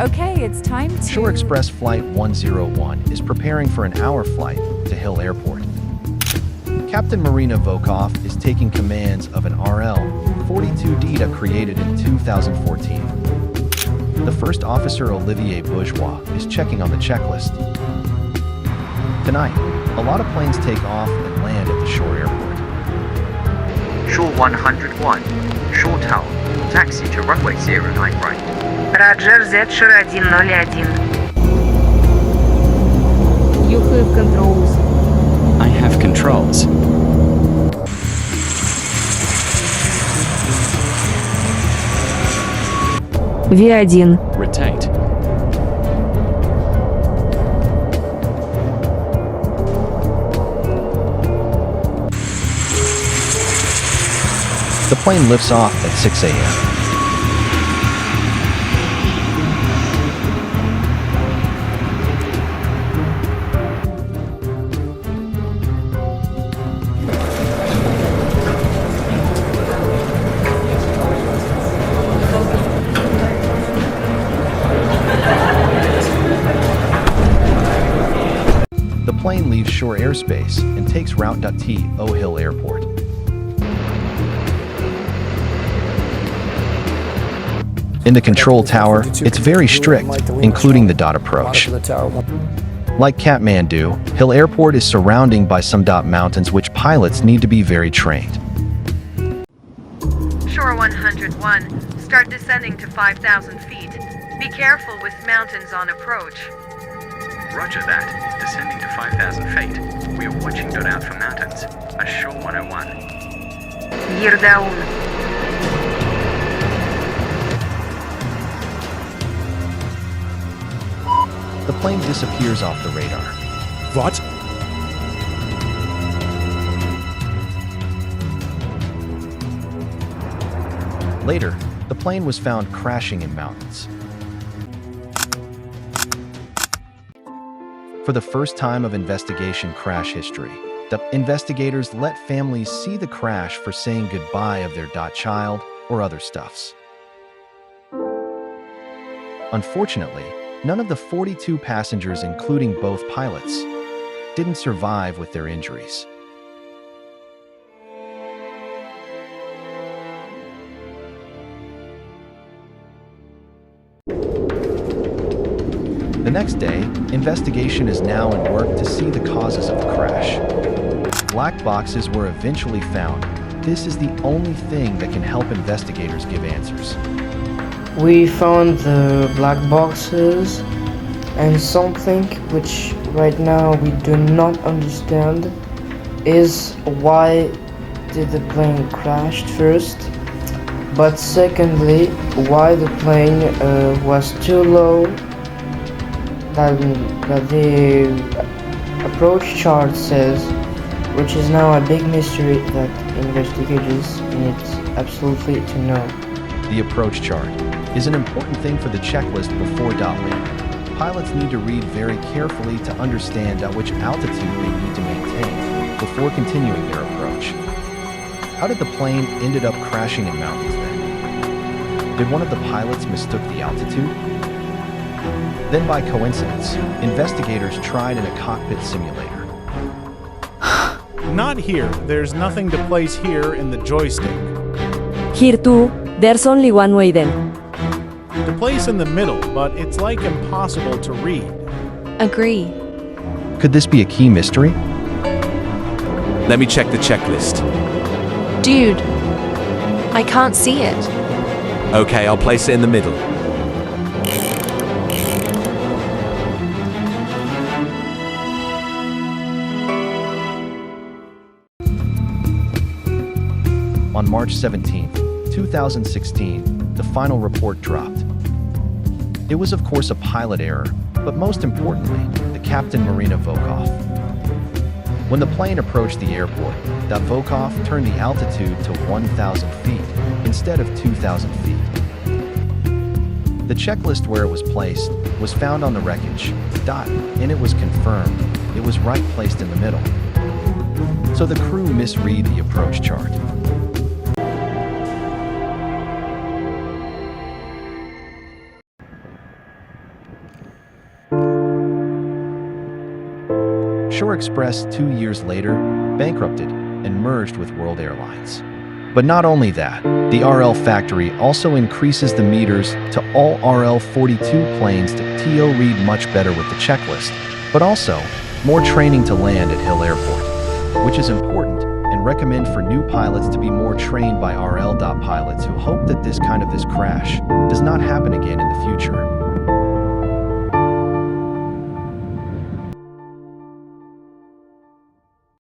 Okay, it's time to... Shore Express Flight 101 is preparing for an hour flight to Hill Airport. Captain Marina Volkov is taking commands of an RL-42 Dita created in 2014. The first officer, Olivier Bourgeois, is checking on the checklist. Tonight, a lot of planes take off and land at the Shore Airport. Shore 101, Shore Tower, taxi to runway 09 right. Roger, Z Shore 101. You have controls. I have controls. V1. Rotate. The plane lifts off at 6 a.m. The plane leaves Shore airspace and takes route to Hill Airport. In the control tower, it's very strict, including the dot approach. Like Kathmandu, Hill Airport is surrounded by some dot mountains which pilots need to be very trained. Shore 101, start descending to 5,000 feet. Be careful with mountains on approach. Roger that. Descending to 5,000 feet. We are watching dot out for mountains. A Shore 101. Gear down. The plane disappears off the radar. What? Later, the plane was found crashing in mountains. For the first time of investigation crash history, the investigators let families see the crash for saying goodbye of their child or other stuffs. Unfortunately, none of the 42 passengers, including both pilots, didn't survive with their injuries. The next day, investigation is now in work to see the causes of the crash. Black boxes were eventually found. This is the only thing that can help investigators give answers. We found the black boxes and something which right now we do not understand is why did the plane crashed first, but secondly why the plane was too low that the approach chart says, which is now a big mystery that investigators need absolutely to know. The approach chart is an important thing for the checklist before landing. Pilots need to read very carefully to understand at which altitude they need to maintain before continuing their approach. How did the plane ended up crashing in mountains then? Did one of the pilots mistook the altitude? Then by coincidence, investigators tried in a cockpit simulator. Not here. There's nothing to place here in the joystick. Here too, there's only one way then. To place in the middle, but it's like impossible to read. Agree. Could this be a key mystery? Let me check the checklist. Dude, I can't see it. Okay, I'll place it in the middle. On March 17, 2016, the final report dropped. It was of course a pilot error, but most importantly, the Captain Marina Volkov. When the plane approached the airport, Volkov turned the altitude to 1,000 feet instead of 2,000 feet. The checklist where it was placed was found on the wreckage, and it was confirmed it was right placed in the middle. So the crew misread the approach chart. Shore Express 2 years later bankrupted and merged with World Airlines. But not only that, the RL factory also increases the meters to all RL-42 planes to TO read much better with the checklist, but also more training to land at Hill Airport, which is important and recommend for new pilots to be more trained by RL pilots who hope that this crash does not happen again in the future.